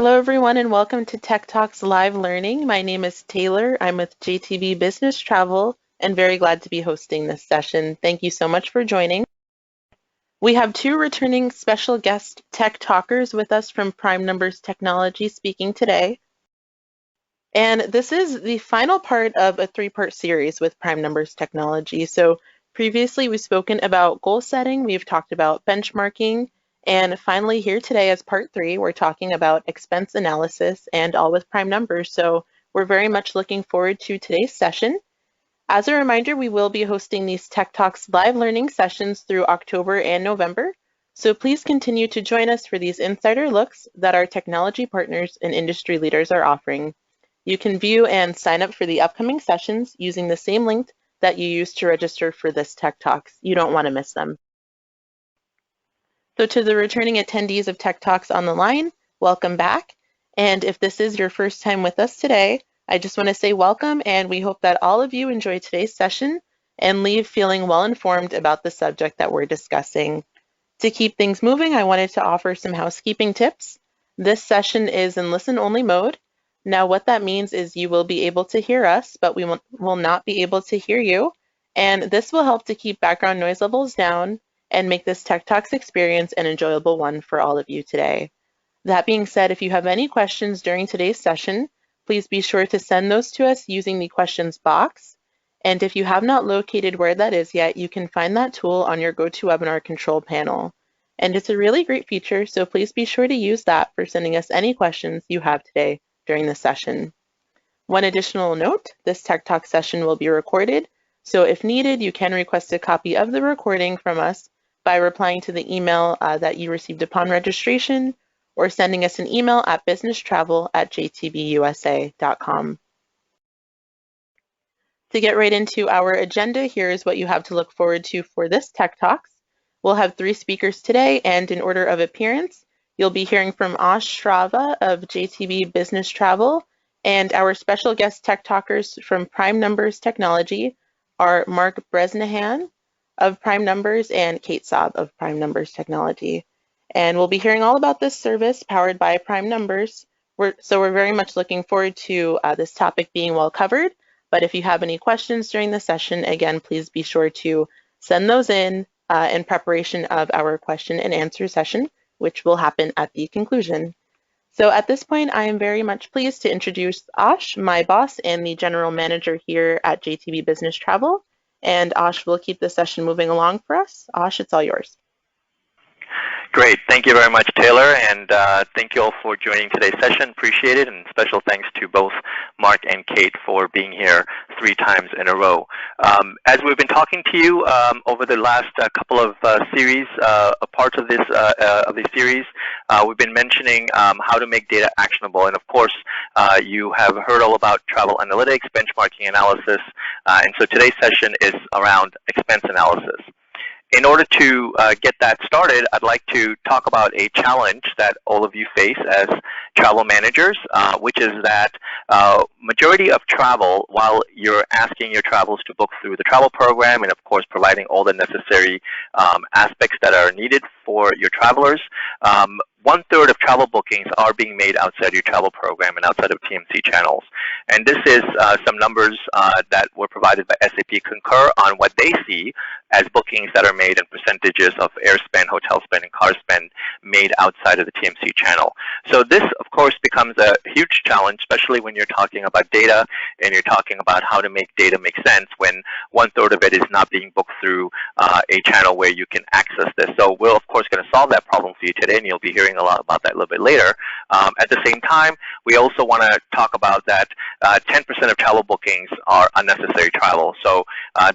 Hello, everyone, and welcome to Tech Talks Live Learning. My name is Taylor. I'm with JTB Business Travel and very glad to be hosting this session. Thank you so much for joining. We have two returning special guest tech talkers with us from Prime Numbers Technology speaking today. And this is the final part of a three-part series with Prime Numbers Technology. So previously we've spoken about goal setting, we've talked about benchmarking, and finally here today as part 3, we're talking about expense analysis and all with prime numbers. So we're very much looking forward to today's session. As a reminder, we will be hosting these Tech Talks live learning sessions through October and November. So please continue to join us for these insider looks that our technology partners and industry leaders are offering. You can view and sign up for the upcoming sessions using the same link that you used to register for this Tech Talks. You don't want to miss them. So to the returning attendees of Tech Talks on the line, welcome back. And if this is your first time with us today, I just want to say welcome, and we hope that all of you enjoy today's session and leave feeling well informed about the subject that we're discussing. To keep things moving, I wanted to offer some housekeeping tips. This session is in listen-only mode. Now, what that means is you will be able to hear us, but we will not be able to hear you. And this will help to keep background noise levels down and make this Tech Talks experience an enjoyable one for all of you today. That being said, if you have any questions during today's session, please be sure to send those to us using the questions box. And if you have not located where that is yet, you can find that tool on your GoToWebinar control panel. And it's a really great feature, so please be sure to use that for sending us any questions you have today during the session. One additional note, this Tech Talk session will be recorded, so if needed, you can request a copy of the recording from us by replying to the email that you received upon registration or sending us an email at businesstravel@jtbusa.com. To get right into our agenda, here is what you have to look forward to for this Tech Talks. We'll have 3 speakers today, and in order of appearance, you'll be hearing from Ash Shrava of JTB Business Travel, and our special guest Tech Talkers from Prime Numbers Technology are Mark Bresnahan of Prime Numbers and Kate Saab of Prime Numbers Technology. And we'll be hearing all about this service powered by Prime Numbers. So we're very much looking forward to this topic being well covered. But if you have any questions during the session, again, please be sure to send those in preparation of our question and answer session, which will happen at the conclusion. So at this point, I am very much pleased to introduce Ash, my boss and the general manager here at JTB Business Travel. And Ash will keep the session moving along for us. Ash, it's all yours. Great. Thank you very much, Taylor, and thank you all for joining today's session. Appreciate it, and special thanks to both Mark and Kate for being here 3 times in a row. As we've been talking to you over the last couple of series, parts of this series, we've been mentioning how to make data actionable, and of course, you have heard all about travel analytics, benchmarking analysis, and so today's session is around expense analysis. In order to get that started, I'd like to talk about a challenge that all of you face as travel managers, which is that majority of travel, while you're asking your travelers to book through the travel program and, of course, providing all the necessary aspects that are needed for your travelers, 1/3 of travel bookings are being made outside your travel program and outside of TMC channels. And this is some numbers that were provided by SAP Concur on what they see as bookings that are made and percentages of air spend, hotel spend, and car spend made outside of the TMC channel. So this, of course, becomes a huge challenge, especially when you're talking about data and you're talking about how to make data make sense when 1/3 of it is not being booked through a channel where you can access this. So we're, of course, going to solve that problem for you today, and you'll be hearing a lot about that a little bit later. At the same time, we also want to talk about that 10% of travel bookings are unnecessary travel. So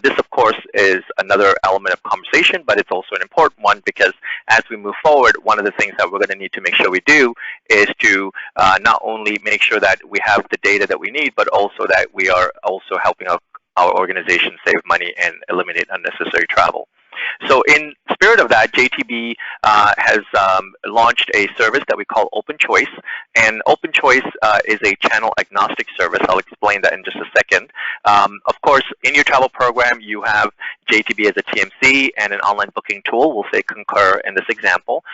this, of course, is another element of conversation, but it's also an important one because as we move forward, one of the things that we're going to need to make sure we do is to not only make sure that we have the data that we need, but also that we are also helping our organization save money and eliminate unnecessary travel. So in spirit of that, JTB has launched a service that we call Open Choice, and Open Choice is a channel agnostic service. I'll explain that in just a second. Of course, in your travel program, you have JTB as a TMC and an online booking tool. We'll say Concur in this example.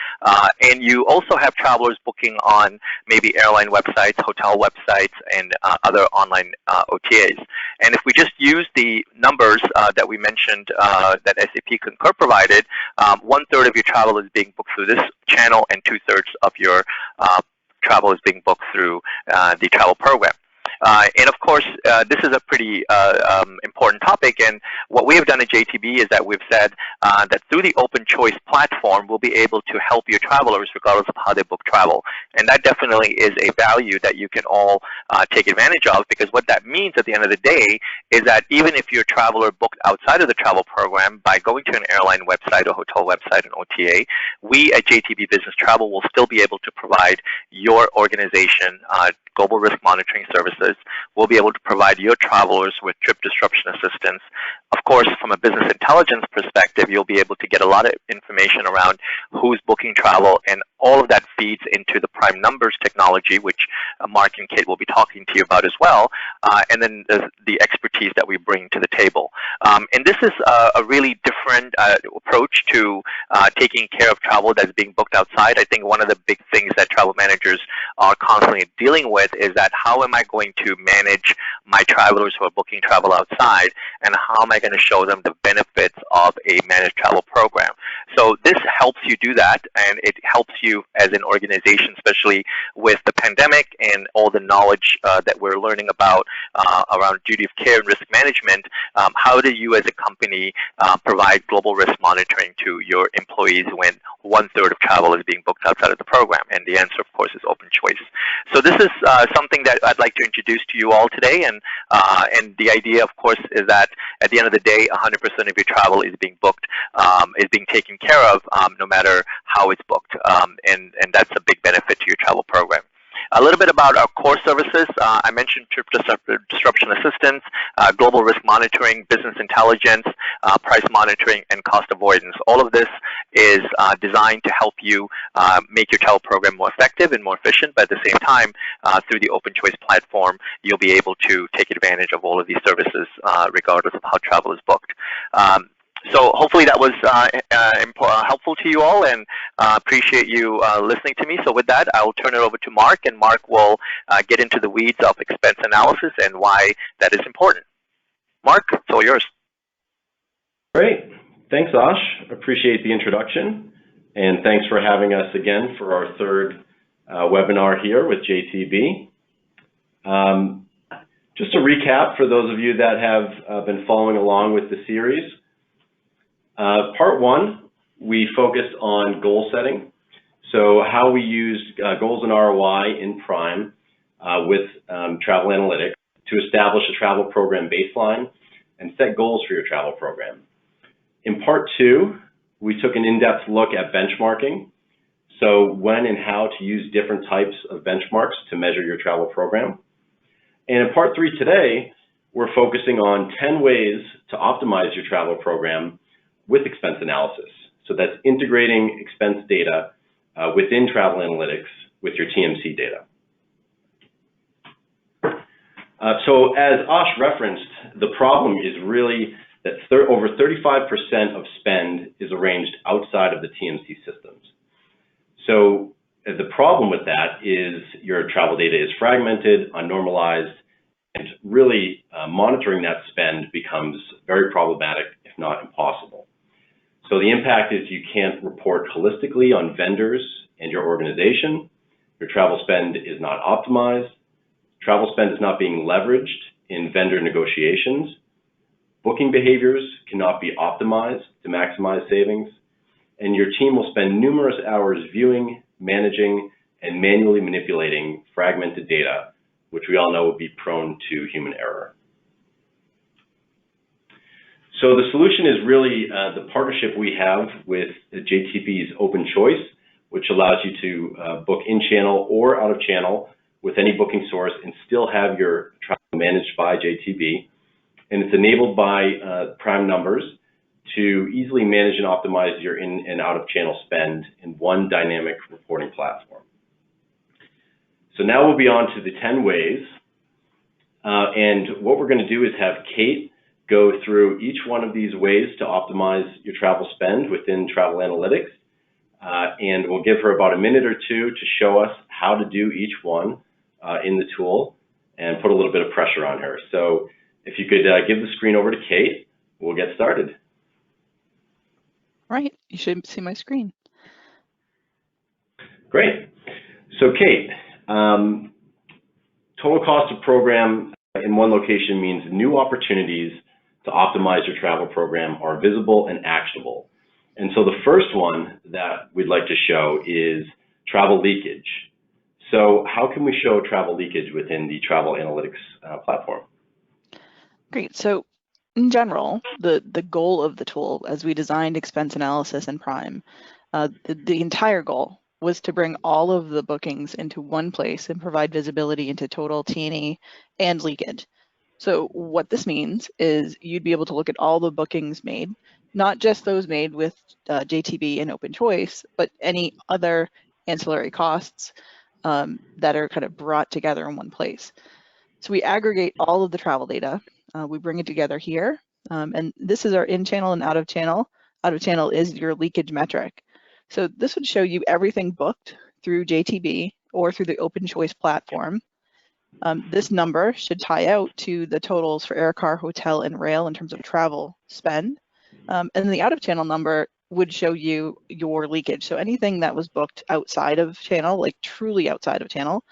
And you also have travelers booking on maybe airline websites, hotel websites, and other online OTAs. And if we just use the numbers that we mentioned that SAP Concur provided, 1/3 of your travel is being booked through this channel, and 2/3 of your travel is being booked through the travel program. And of course, this is a pretty important topic, and what we have done at JTB is that we've said that through the Open Choice platform, we'll be able to help your travelers regardless of how they book travel. And that definitely is a value that you can all take advantage of, because what that means at the end of the day is that even if your traveler booked outside of the travel program, by going to an airline website or hotel website, an OTA, we at JTB Business Travel will still be able to provide your organization global risk monitoring services. We'll be able to provide your travelers with trip disruption assistance. Of course, from a business intelligence perspective, you'll be able to get a lot of information around who's booking travel, and all of that feeds into the prime numbers technology, which Mark and Kate will be talking to you about as well, and then the expertise that we bring to the table. And this is a really different approach to taking care of travel that's being booked outside. I think one of the big things that travel managers are constantly dealing with is that how am I going to manage my travelers who are booking travel outside, and how am I going to show them the benefits of a managed travel program? So this helps you do that, and it helps you as an organization, especially with the pandemic and all the knowledge that we're learning about around duty of care and risk management. How do you as a company provide global risk monitoring to your employees when 1/3 of travel is being booked outside of the program? And the answer, of course, is Open Choice. So this is something that I'd like to introduce to you all today, and the idea, of course, is that at the end of the day, 100% of your travel is being booked, is being taken care of, no matter how it's booked, and that's a big benefit to your travel program. A little bit about our core services. I mentioned trip disruption assistance, global risk monitoring, business intelligence, price monitoring, and cost avoidance. All of this is designed to help you make your travel program more effective and more efficient, but at the same time, through the Open Choice platform, you'll be able to take advantage of all of these services regardless of how travel is booked. So hopefully that was helpful to you all, and appreciate you listening to me. So with that, I will turn it over to Mark, and Mark will get into the weeds of expense analysis and why that is important. Mark, it's all yours. Great. Thanks, Ash. Appreciate the introduction, and thanks for having us again for our third webinar here with JTB. Just a recap for those of you that have been following along with the series. Part one, we focused on goal setting. So how we use goals and ROI in Prime with travel analytics to establish a travel program baseline and set goals for your travel program. In part two, we took an in-depth look at benchmarking. So when and how to use different types of benchmarks to measure your travel program. And in part three today, we're focusing on 10 ways to optimize your travel program with expense analysis. So that's integrating expense data within travel analytics with your TMC data. So as Ash referenced, the problem is really that over 35% of spend is arranged outside of the TMC systems. So the problem with that is your travel data is fragmented, unnormalized, and really monitoring that spend becomes very problematic, if not impossible. So the impact is you can't report holistically on vendors and your organization. Your travel spend is not optimized. Travel spend is not being leveraged in vendor negotiations. Booking behaviors cannot be optimized to maximize savings. And your team will spend numerous hours viewing, managing, and manually manipulating fragmented data, which we all know would be prone to human error. So the solution is really the partnership we have with JTB's Open Choice, which allows you to book in-channel or out-of-channel with any booking source and still have your travel managed by JTB. And it's enabled by prime numbers to easily manage and optimize your in and out of channel spend in one dynamic reporting platform. So now we'll be on to the 10 ways. And what we're going to do is have Kate go through each one of these ways to optimize your travel spend within travel analytics. And we'll give her about a minute or two to show us how to do each one in the tool and put a little bit of pressure on her. So if you could give the screen over to Kate, we'll get started. Right, you should see my screen. Great. So Kate, total cost of program in one location means new opportunities to optimize your travel program are visible and actionable. And so the first one that we'd like to show is travel leakage. So how can we show travel leakage within the travel analytics platform? Great. So in general, the goal of the tool, as we designed expense analysis and Prime, the entire goal was to bring all of the bookings into one place and provide visibility into total T&E and leakage. So what this means is you'd be able to look at all the bookings made, not just those made with JTB and Open Choice, but any other ancillary costs that are kind of brought together in one place. So we aggregate all of the travel data, we bring it together here, and this is our in-channel and out-of-channel. Out-of-channel is your leakage metric. So this would show you everything booked through JTB or through the Open Choice platform. This number should tie out to the totals for air, car, hotel, and rail in terms of travel spend. And the out-of-channel number would show you your leakage. So anything that was booked outside of channel, like truly outside of channel,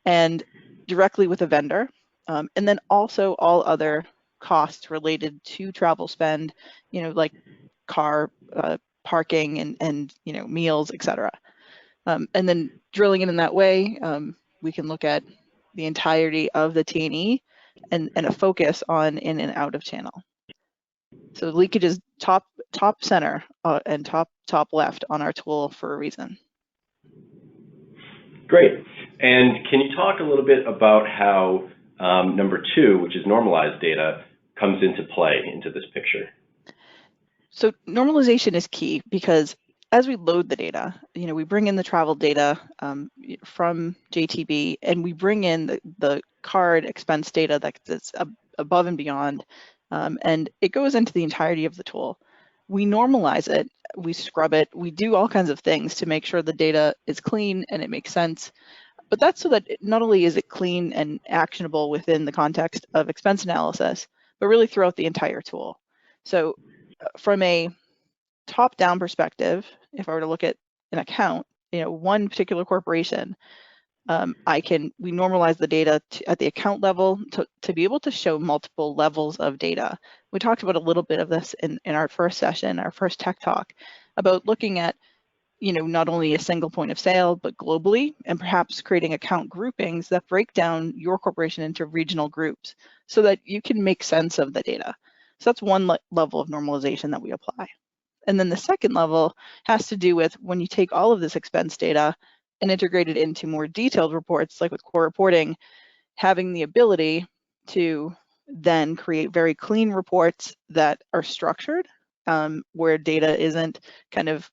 and directly with a vendor. And then also all other costs related to travel spend, like car, parking, and meals, etc. And then drilling it in that way, we can look at the entirety of the T&E and a focus on in and out of channel. So leakage is top center and top left on our tool for a reason. Great. And can you talk a little bit about how number 2, which is normalized data, comes into play into this picture? So normalization is key because as we load the data, we bring in the travel data from JTB, and we bring in the card expense data that's above and beyond, and it goes into the entirety of the tool. We normalize it, we scrub it, we do all kinds of things to make sure the data is clean and it makes sense. But that's so that not only is it clean and actionable within the context of expense analysis, but really throughout the entire tool. So from a top-down perspective, if I were to look at an account, one particular corporation, we normalize the data at the account level to be able to show multiple levels of data. We talked about a little bit of this in our first session, our first tech talk, about looking at not only a single point of sale, but globally, and perhaps creating account groupings that break down your corporation into regional groups so that you can make sense of the data. So that's one level of normalization that we apply. And then the second level has to do with when you take all of this expense data and integrate it into more detailed reports, like with core reporting, having the ability to then create very clean reports that are structured, where data isn't kind of,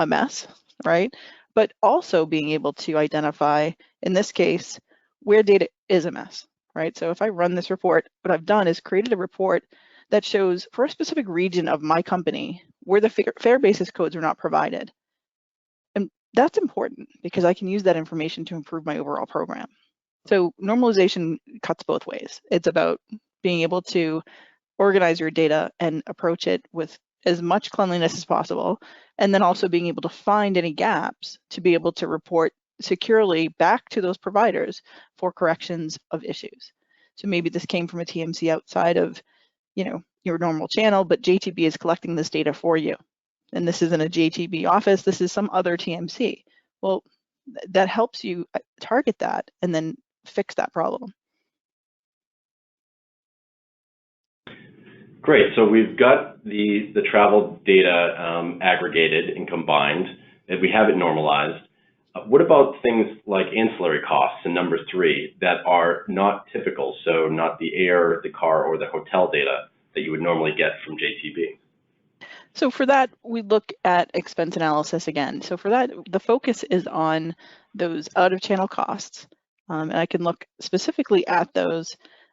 a mess, right? But also being able to identify, in this case, where data is a mess, right? So if I run this report, what I've done is created a report that shows for a specific region of my company where the fare basis codes are not provided. And that's important because I can use that information to improve my overall program. So normalization cuts both ways. It's about being able to organize your data and approach it with as much cleanliness as possible, and then also being able to find any gaps to be able to report securely back to those providers for corrections of issues. So maybe this came from a TMC outside of your normal channel, but JTB is collecting this data for you. And this isn't a JTB office, this is some other TMC. Well, that helps you target that and then fix that problem. Great. So we've got the travel data aggregated and combined, and we have it normalized. What about things like ancillary costs in number 3 that are not typical, so not the air, the car, or the hotel data that you would normally get from JTB? So for that, we look at expense analysis again. So for that, the focus is on those out-of-channel costs. And I can look specifically at those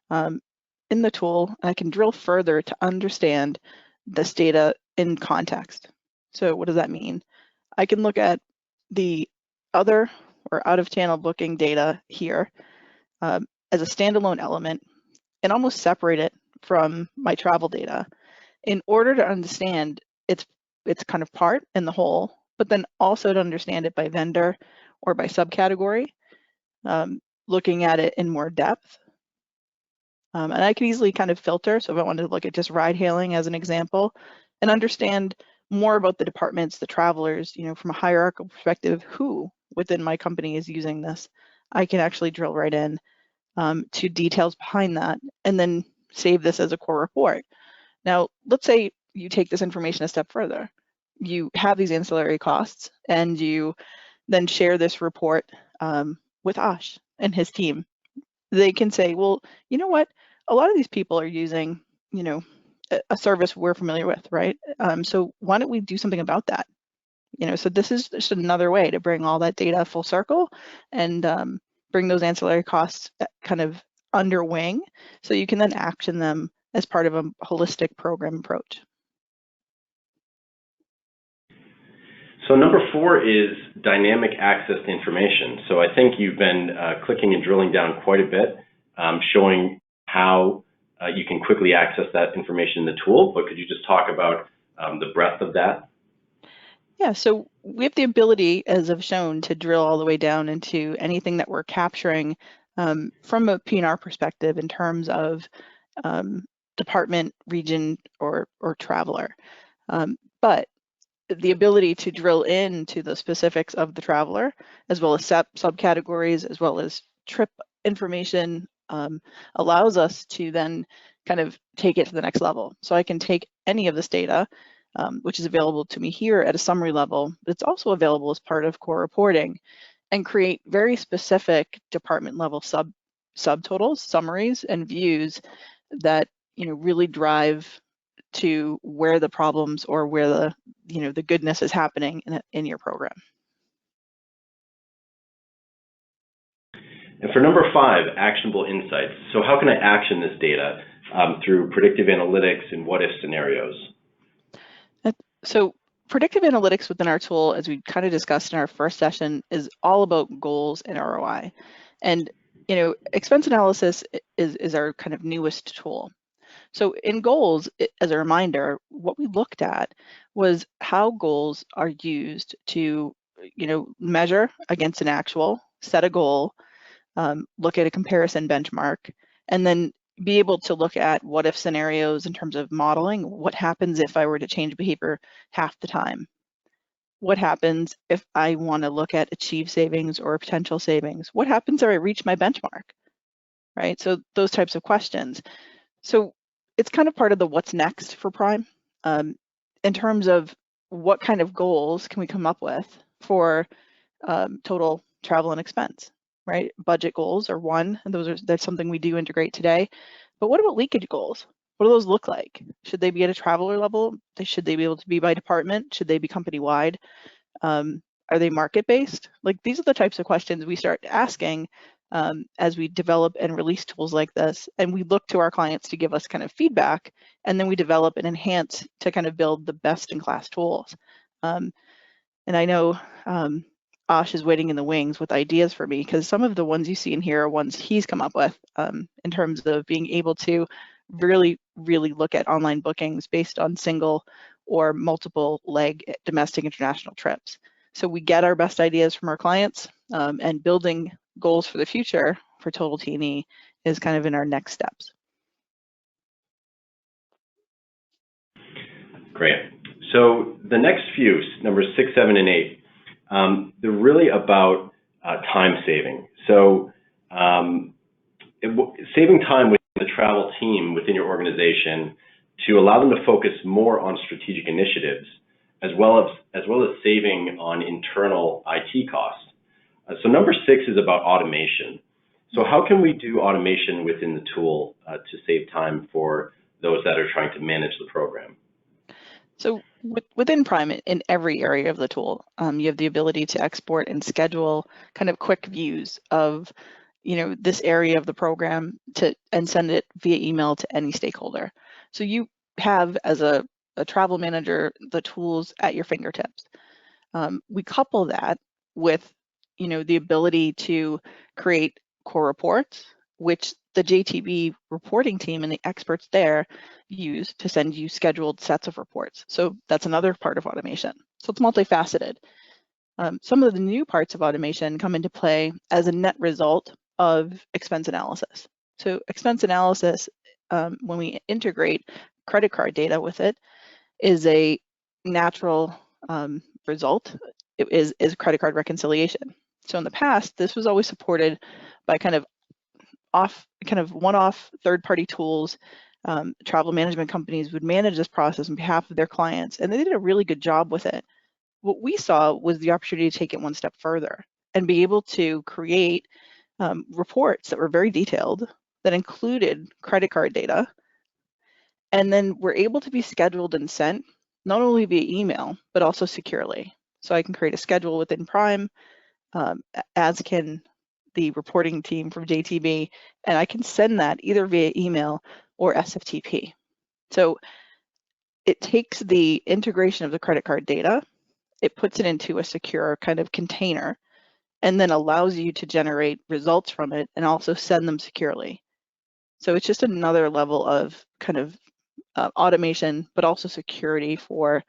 in the tool, and I can drill further to understand this data in context. So what does that mean? I can look at the other or out-of-channel booking data here as a standalone element and almost separate it from my travel data in order to understand its kind of part in the whole, but then also to understand it by vendor or by subcategory, looking at it in more depth. And I can easily kind of filter. So if I wanted to look at just ride hailing as an example and understand more about the departments, the travelers, from a hierarchical perspective, who within my company is using this, I can actually drill right in to details behind that and then save this as a core report. Now, let's say you take this information a step further. You have these ancillary costs and you then share this report with Ash and his team. They can say, well, you know what? A lot of these people are using, a service we're familiar with, right? So why don't we do something about that? So this is just another way to bring all that data full circle and bring those ancillary costs kind of under wing so you can then action them as part of a holistic program approach. So number 4 is dynamic access to information. So I think you've been clicking and drilling down quite a bit, showing how you can quickly access that information in the tool, but could you just talk about the breadth of that? Yeah, so we have the ability, as I've shown, to drill all the way down into anything that we're capturing from a P&R perspective in terms of department, region, or traveler. But the ability to drill into the specifics of the traveler, as well as subcategories, as well as trip information, allows us to then kind of take it to the next level. So I can take any of this data, which is available to me here at a summary level, but it's also available as part of core reporting, and create very specific department level subtotals, summaries, and views that really drive to where the problems or where the goodness is happening in your program. And for number 5, actionable insights. So how can I action this data through predictive analytics and what if scenarios? So predictive analytics within our tool, as we kind of discussed in our first session, is all about goals and ROI. And expense analysis is our kind of newest tool. So in goals, as a reminder, what we looked at was how goals are used to, measure against an actual, set a goal, look at a comparison benchmark, and then be able to look at what if scenarios in terms of modeling. What happens if I were to change behavior half the time? What happens if I want to look at achieve savings or potential savings? What happens if I reach my benchmark, right? So those types of questions. So it's kind of part of the what's next for Prime in terms of what kind of goals can we come up with for total travel and expense, right? Budget goals are one, and that's something we do integrate today. But what about leakage goals? What do those look like? Should they be at a traveler level? Should they be able to be by department? Should they be company-wide? Are they market-based? Like, these are the types of questions we start asking as we develop and release tools like this, and we look to our clients to give us kind of feedback, and then we develop and enhance to kind of build the best-in-class tools. And I know Ash is waiting in the wings with ideas for me, because some of the ones you see in here are ones he's come up with in terms of being able to really, really look at online bookings based on single or multiple leg domestic international trips. So we get our best ideas from our clients, and building goals for the future for Total T&E is kind of in our next steps. Great. So the next few, numbers 6, 7, and 8, they're really about time saving. So saving time with the travel team within your organization to allow them to focus more on strategic initiatives, as well as saving on internal IT costs. So number 6 is about automation. So how can we do automation within the tool to save time for those that are trying to manage the program? So Within Prime, in every area of the tool, you have the ability to export and schedule kind of quick views of, this area of the program and send it via email to any stakeholder. So you have, as a travel manager, the tools at your fingertips. We couple that with, the ability to create core reports, which the JTB reporting team and the experts there use to send you scheduled sets of reports. So that's another part of automation. So it's multifaceted. Some of the new parts of automation come into play as a net result of expense analysis. So expense analysis, when we integrate credit card data with it, is a natural result. It is credit card reconciliation. So in the past, this was always supported by kind of one-off third-party tools. Travel management companies would manage this process on behalf of their clients, and they did a really good job with it. What we saw was the opportunity to take it one step further and be able to create reports that were very detailed, that included credit card data, and then were able to be scheduled and sent not only via email, but also securely. So I can create a schedule within Prime, as can the reporting team from JTB, and I can send that either via email or SFTP. So it takes the integration of the credit card data, it puts it into a secure kind of container, and then allows you to generate results from it and also send them securely. So it's just another level of kind of automation, but also security for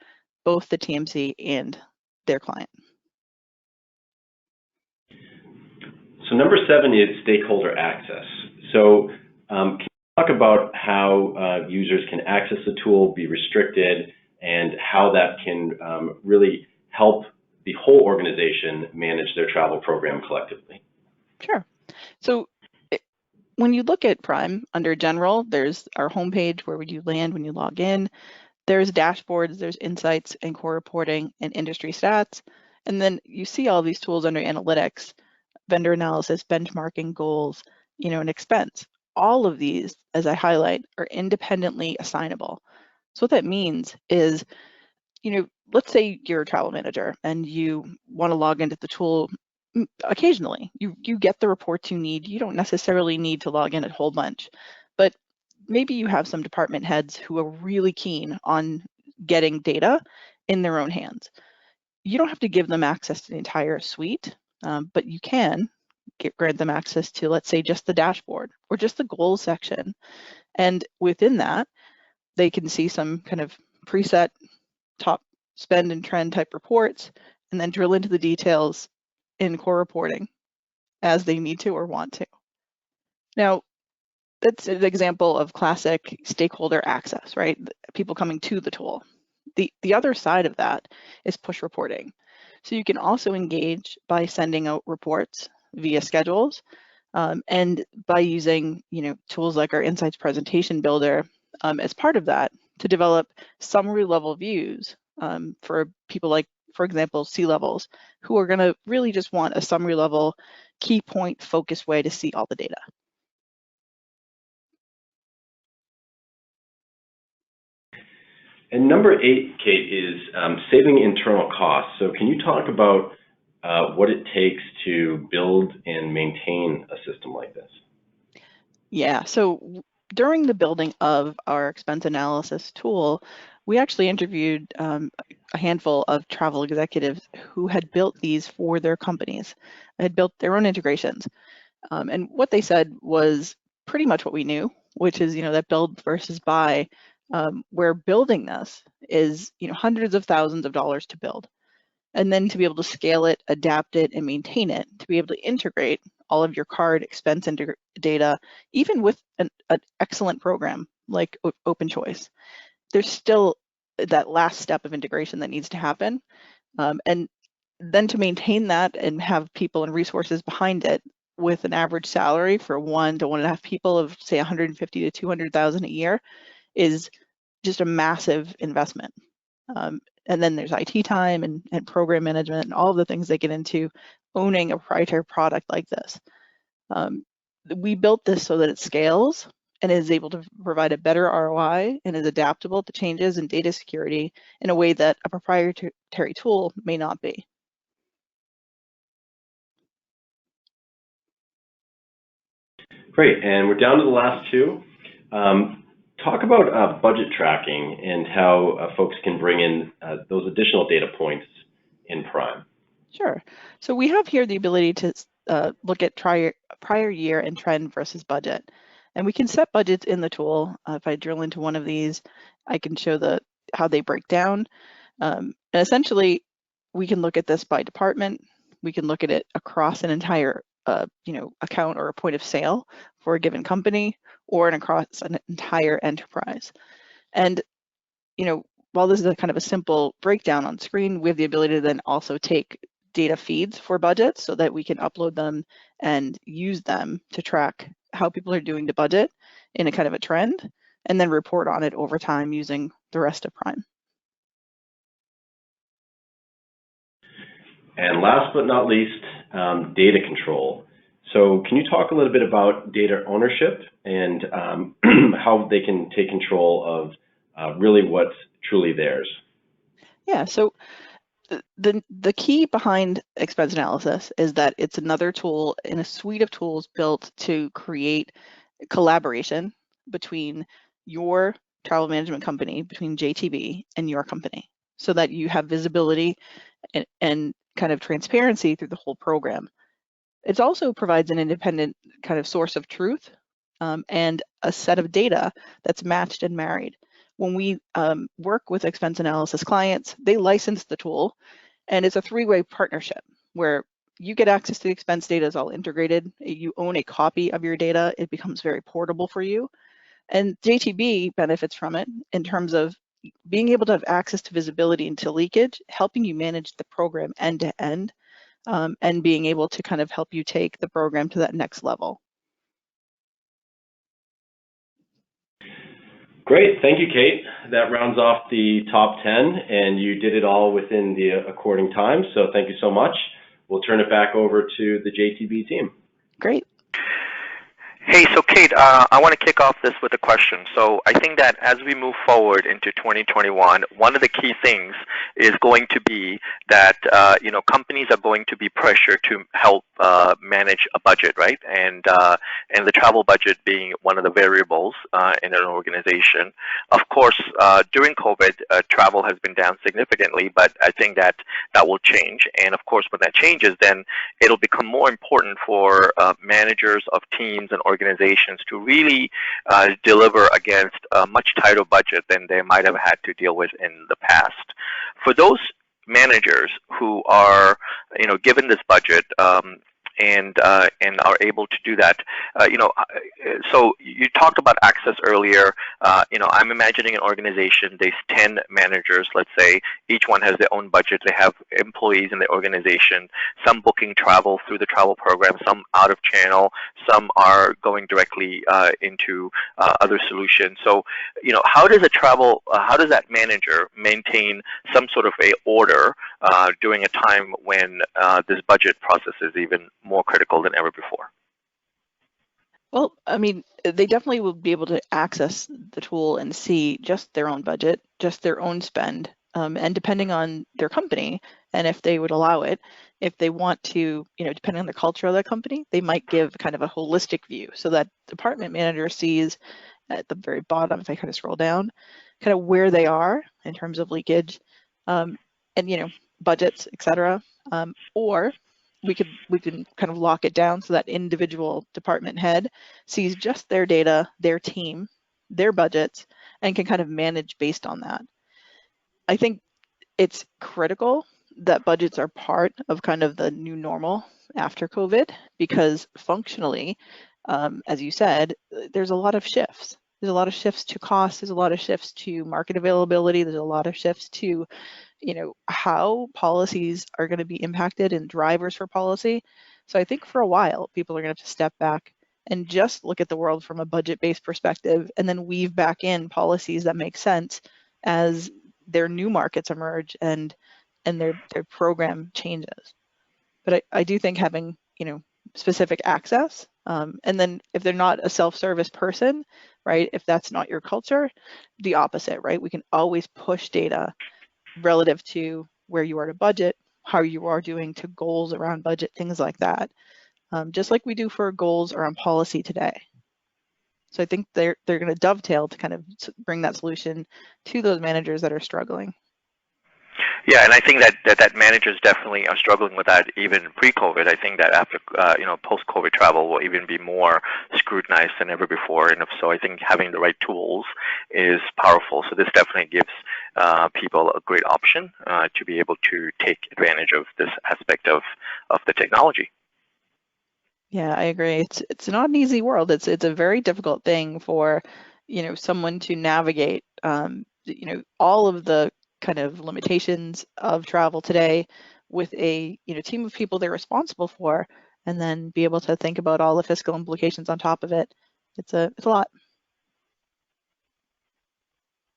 both the TMC and their client. So number 7 is Stakeholder Access. So can you talk about how users can access the tool, be restricted, and how that can really help the whole organization manage their travel program collectively? Sure. So when you look at Prime under General, there's our homepage where you land when you log in. There's dashboards, there's insights and core reporting and industry stats. And then you see all these tools under analytics, vendor analysis, benchmarking, goals, and expense. All of these, as I highlight, are independently assignable. So what that means is, let's say you're a travel manager and you want to log into the tool occasionally. You get the reports you need. You don't necessarily need to log in a whole bunch, but maybe you have some department heads who are really keen on getting data in their own hands. You don't have to give them access to the entire suite, but you can grant them access to, let's say, just the dashboard or just the goals section. And within that, they can see some kind of preset top spend and trend type reports, and then drill into the details in core reporting as they need to or want to. Now, that's an example of classic stakeholder access, right? People coming to the tool. The other side of that is push reporting. So you can also engage by sending out reports via schedules, and by using tools like our Insights Presentation Builder as part of that to develop summary level views for people like, for example, C-levels, who are going to really just want a summary level, key point focused way to see all the data. And number 8, Kate, is saving internal costs. So can you talk about what it takes to build and maintain a system like this? Yeah, so during the building of our expense analysis tool, we actually interviewed a handful of travel executives who had built these for their companies, had built their own integrations. And what they said was pretty much what we knew, which is, that build versus buy, where building this is, hundreds of thousands of dollars to build. And then to be able to scale it, adapt it, and maintain it, to be able to integrate all of your card expense data, even with an excellent program like Open Choice, there's still that last step of integration that needs to happen. And then to maintain that and have people and resources behind it with an average salary for 1 to 1.5 people of, say, 150 to 200,000 a year is just a massive investment. And then there's IT time and program management and all of the things that get into owning a proprietary product like this. We built this so that it scales and is able to provide a better ROI and is adaptable to changes in data security in a way that a proprietary tool may not be. Great, and we're down to the last two. Talk about budget tracking and how folks can bring in those additional data points in Prime. Sure. So we have here the ability to look at prior year and trend versus budget. And we can set budgets in the tool. If I drill into one of these, I can show how they break down. And essentially, we can look at this by department. We can look at it across an entire account or a point of sale for a given company, or across an entire enterprise. And while this is a kind of a simple breakdown on screen, we have the ability to then also take data feeds for budgets so that we can upload them and use them to track how people are doing to budget in a kind of a trend, and then report on it over time using the rest of Prime. And last but not least, data control. So can you talk a little bit about data ownership and how they can take control of really what's truly theirs? Yeah, so the key behind expense analysis is that it's another tool in a suite of tools built to create collaboration between your travel management company, between JTB and your company, so that you have visibility and kind of transparency through the whole program. It also provides an independent kind of source of truth and a set of data that's matched and married. When we work with expense analysis clients, they license the tool, and it's a three-way partnership where you get access to the expense data. Is all integrated. You own a copy of your data. It becomes very portable for you. And JTB benefits from it in terms of being able to have access to visibility into leakage, helping you manage the program end to end, and being able to kind of help you take the program to that next level. Great, thank you, Kate. That rounds off the top 10, and you did it all within the according time, so thank you so much. We'll turn it back over to the JTB team. Great. Hey, so Kate, I want to kick off this with a question. So I think that as we move forward into 2021, one of the key things is going to be that companies are going to be pressured to help manage a budget, right? And the travel budget being one of the variables in an organization. Of course, during COVID, travel has been down significantly, but I think that will change. And of course, when that changes, then it'll become more important for managers of teams and organizations to really deliver against a much tighter budget than they might have had to deal with in the past. For those managers who are, given this budget and are able to do that, so you talked about access earlier. I'm imagining an organization, there's 10 managers, let's say, each one has their own budget. They have employees in the organization, some booking travel through the travel program, some out of channel, some are going directly into other solutions. So, how does that manager maintain some sort of a order during a time when this budget process is even more critical than ever before? Well, I mean, they definitely will be able to access the tool and see just their own budget, just their own spend, and depending on their company and if they would allow it, if they want to, depending on the culture of that company, they might give kind of a holistic view so that department manager sees at the very bottom, if I kind of scroll down, kind of where they are in terms of leakage and, budgets, et cetera, or we can kind of lock it down so that individual department head sees just their data, their team, their budgets, and can kind of manage based on that. I think it's critical that budgets are part of kind of the new normal after COVID, because functionally, as you said, there's a lot of shifts. There's a lot of shifts to cost. There's a lot of shifts to market availability. There's a lot of shifts to how policies are going to be impacted and drivers for policy. So I think for a while, people are going to have to step back and just look at the world from a budget-based perspective and then weave back in policies that make sense as their new markets emerge and their program changes. But I do think having, specific access And then if they're not a self-service person, right, if that's not your culture, the opposite, right? We can always push data relative to where you are to budget, how you are doing to goals around budget, things like that, just like we do for goals around policy today. So I think they're going to dovetail to kind of bring that solution to those managers that are struggling. Yeah, and I think that managers definitely are struggling with that even pre-COVID. I think that after post-COVID travel will even be more scrutinized than ever before. And so I think having the right tools is powerful. So this definitely gives people a great option to be able to take advantage of this aspect of the technology. Yeah, I agree. It's not an easy world. It's a very difficult thing for, someone to navigate, all of the kind of limitations of travel today with a, team of people they're responsible for, and then be able to think about all the fiscal implications on top of it. It's a lot.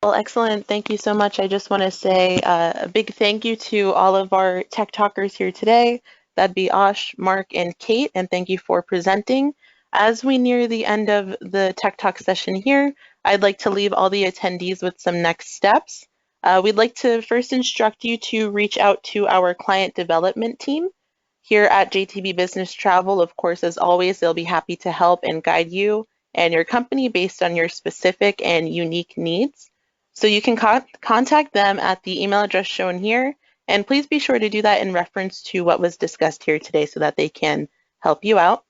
Well, excellent. Thank you so much. I just want to say a big thank you to all of our tech talkers here today. That'd be Ash, Mark, and Kate, and thank you for presenting. As we near the end of the Tech Talk session here, I'd like to leave all the attendees with some next steps. We'd like to first instruct you to reach out to our client development team here at JTB Business Travel. Of course, as always, they'll be happy to help and guide you and your company based on your specific and unique needs. So you can contact them at the email address shown here, and please be sure to do that in reference to what was discussed here today so that they can help you out.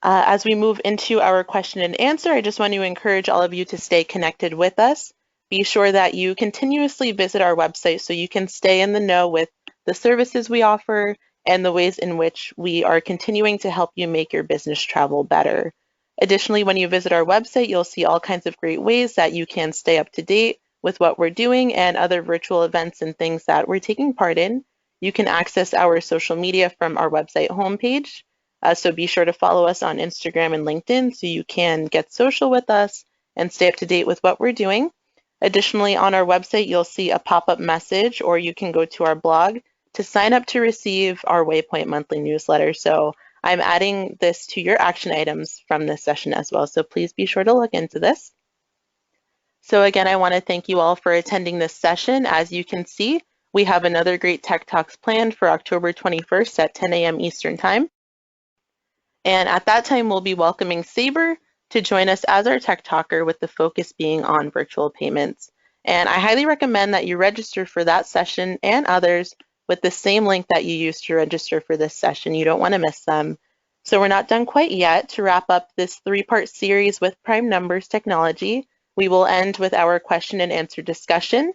As we move into our question and answer, I just want to encourage all of you to stay connected with us. Be sure that you continuously visit our website so you can stay in the know with the services we offer and the ways in which we are continuing to help you make your business travel better. Additionally, when you visit our website, you'll see all kinds of great ways that you can stay up to date with what we're doing and other virtual events and things that we're taking part in. You can access our social media from our website homepage. So be sure to follow us on Instagram and LinkedIn so you can get social with us and stay up to date with what we're doing. Additionally, on our website, you'll see a pop-up message, or you can go to our blog to sign up to receive our Waypoint monthly newsletter. So I'm adding this to your action items from this session as well. So please be sure to look into this. So again, I want to thank you all for attending this session. As you can see, we have another great Tech Talks planned for October 21st at 10 a.m. Eastern Time. And at that time, we'll be welcoming Saber to join us as our Tech Talker, with the focus being on virtual payments. And I highly recommend that you register for that session and others with the same link that you used to register for this session. You don't want to miss them. So we're not done quite yet. To wrap up this three-part series with prime numbers technology, we will end with our question and answer discussion.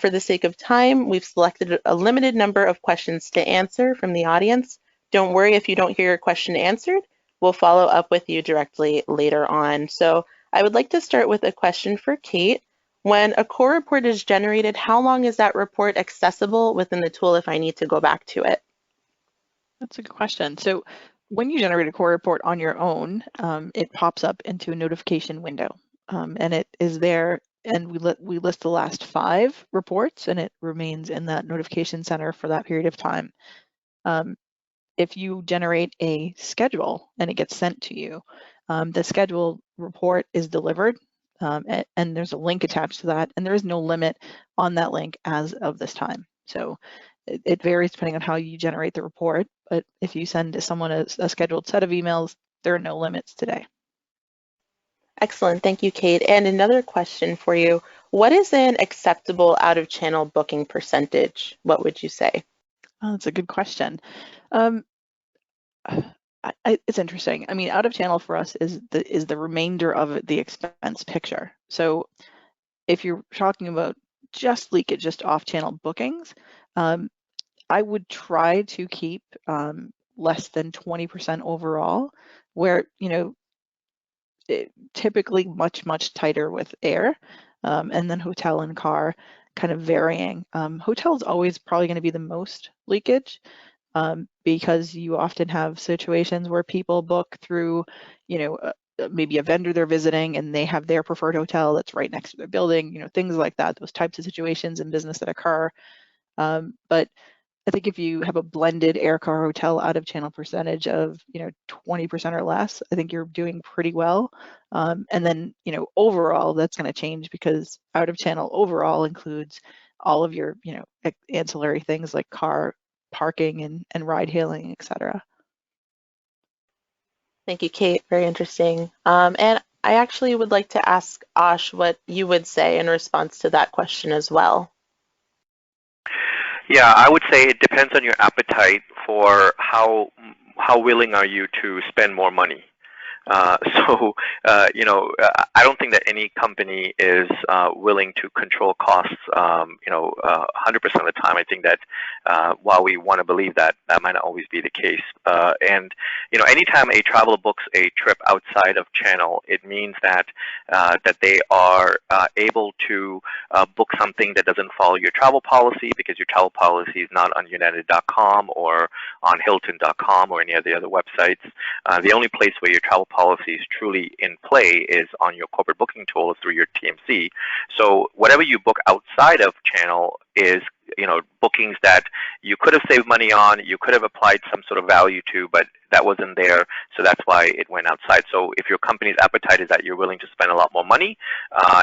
For the sake of time, we've selected a limited number of questions to answer from the audience. Don't worry if you don't hear your question answered. We'll follow up with you directly later on. So I would like to start with a question for Kate. When a core report is generated, how long is that report accessible within the tool if I need to go back to it? That's a good question. So when you generate a core report on your own, it pops up into a notification window, and it is there, and we list the last 5 reports, and it remains in that notification center for that period of time. If you generate a schedule and it gets sent to you, the schedule report is delivered, and there's a link attached to that, and there is no limit on that link as of this time. So it varies depending on how you generate the report, but if you send to someone a scheduled set of emails, there are no limits today. Excellent. Thank you, Kate. And another question for you. What is an acceptable out-of-channel booking percentage? What would you say? Oh, that's a good question. It's interesting. I mean, out of channel for us is the remainder of the expense picture. So if you're talking about just leakage, just off-channel bookings, I would try to keep less than 20% overall, where, typically much tighter with air, and then hotel and car kind of varying. Hotel is always probably going to be the most leakage, because you often have situations where people book through, maybe a vendor they're visiting and they have their preferred hotel that's right next to their building, things like that, those types of situations in business that occur. But I think if you have a blended air car hotel out of channel percentage of 20% or less, I think you're doing pretty well. And then overall that's going to change, because out of channel overall includes all of your ancillary things like car parking and ride hailing, etc. Thank you, Kate. Very interesting. And I actually would like to ask Ash what you would say in response to that question as well. Yeah, I would say it depends on your appetite for how willing are you to spend more money. I don't think that any company is willing to control costs, 100% of the time. I think that while we want to believe that, that might not always be the case. And anytime a traveler books a trip outside of channel, it means that they are able to book something that doesn't follow your travel policy, because your travel policy is not on United.com or on Hilton.com or any of the other websites. The only place where your travel policy is truly in play is on your corporate booking tool through your TMC. So whatever you book outside of channel is bookings that you could have saved money on, you could have applied some sort of value to, but that wasn't there, so that's why it went outside. So if your company's appetite is that you're willing to spend a lot more money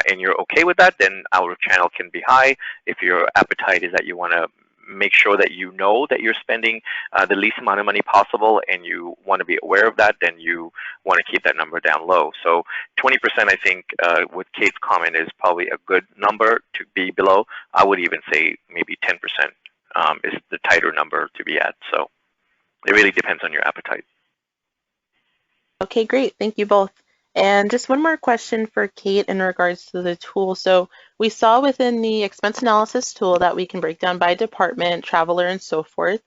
and you're okay with that, then our channel can be high. If your appetite is that you want to make sure that you know that you're spending the least amount of money possible and you want to be aware of that, then you want to keep that number down low. So 20%, I think, with Kate's comment, is probably a good number to be below. I would even say maybe 10% is the tighter number to be at. So it really depends on your appetite. Okay, great. Thank you both. And just one more question for Kate in regards to the tool. So we saw within the expense analysis tool that we can break down by department, traveler, and so forth.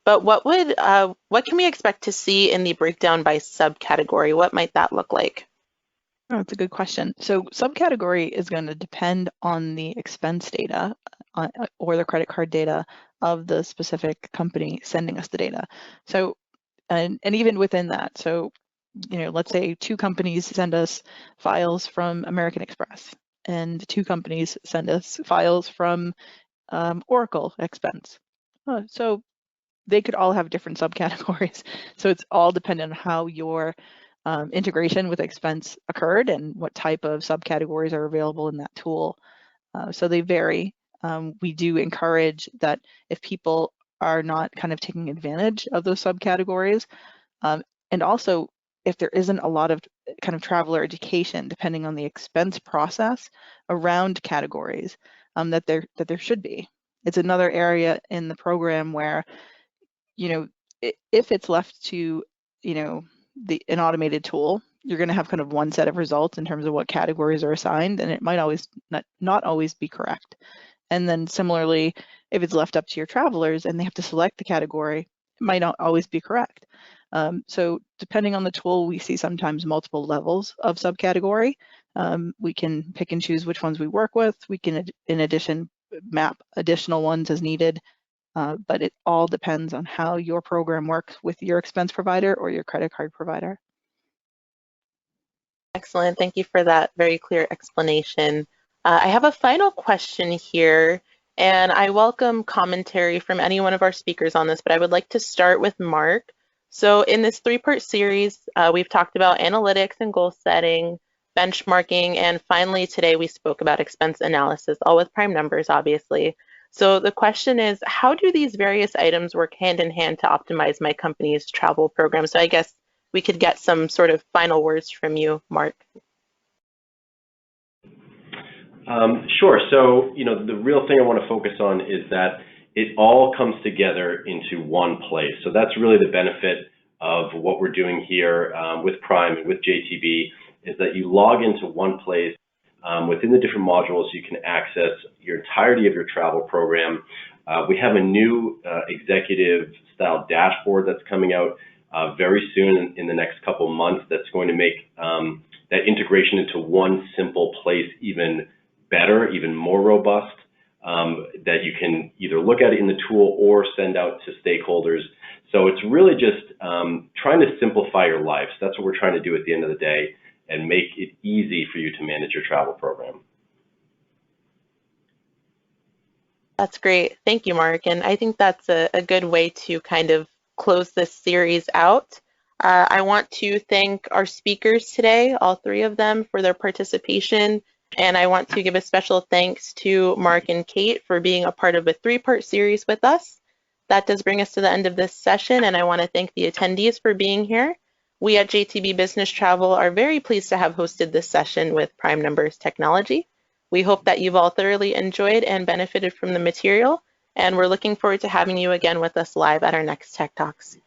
But what can we expect to see in the breakdown by subcategory? What might that look like? Oh, that's a good question. So subcategory is going to depend on the expense data or the credit card data of the specific company sending us the data. So, and even within that, so let's say two companies send us files from American Express, and two companies send us files from Oracle Expense. So they could all have different subcategories. So it's all dependent on how your integration with Expense occurred and what type of subcategories are available in that tool. So they vary. We do encourage that if people are not kind of taking advantage of those subcategories, and also if there isn't a lot of kind of traveler education, depending on the expense process around categories, that there should be. It's another area in the program where, if it's left to, an automated tool, you're going to have kind of one set of results in terms of what categories are assigned, and it might always not always be correct. And then similarly, if it's left up to your travelers and they have to select the category, it might not always be correct. So depending on the tool, we see sometimes multiple levels of subcategory. We can pick and choose which ones we work with. We can, in addition, map additional ones as needed. But it all depends on how your program works with your expense provider or your credit card provider. Excellent. Thank you for that very clear explanation. I have a final question here, and I welcome commentary from any one of our speakers on this, but I would like to start with Mark. So in this three-part series, we've talked about analytics and goal setting, benchmarking, and finally today we spoke about expense analysis, all with prime numbers, obviously. So the question is, how do these various items work hand in hand to optimize my company's travel program? So I guess we could get some sort of final words from you, Mark. Sure. So, the real thing I want to focus on is that it all comes together into one place. So that's really the benefit of what we're doing here with Prime and with JTB, is that you log into one place. Within the different modules, you can access your entirety of your travel program. We have a new executive style dashboard that's coming out very soon in the next couple months that's going to make that integration into one simple place even better, even more robust, that you can either look at it in the tool or send out to stakeholders. So it's really just trying to simplify your life. So that's what we're trying to do at the end of the day, and make it easy for you to manage your travel program. That's great. Thank you, Mark. And I think that's a good way to kind of close this series out. I want to thank our speakers today, all three of them, for their participation. And I want to give a special thanks to Mark and Kate for being a part of a three-part series with us. That does bring us to the end of this session, and I want to thank the attendees for being here. We at JTB Business Travel are very pleased to have hosted this session with Prime Numbers Technology. We hope that you've all thoroughly enjoyed and benefited from the material, and we're looking forward to having you again with us live at our next Tech Talks.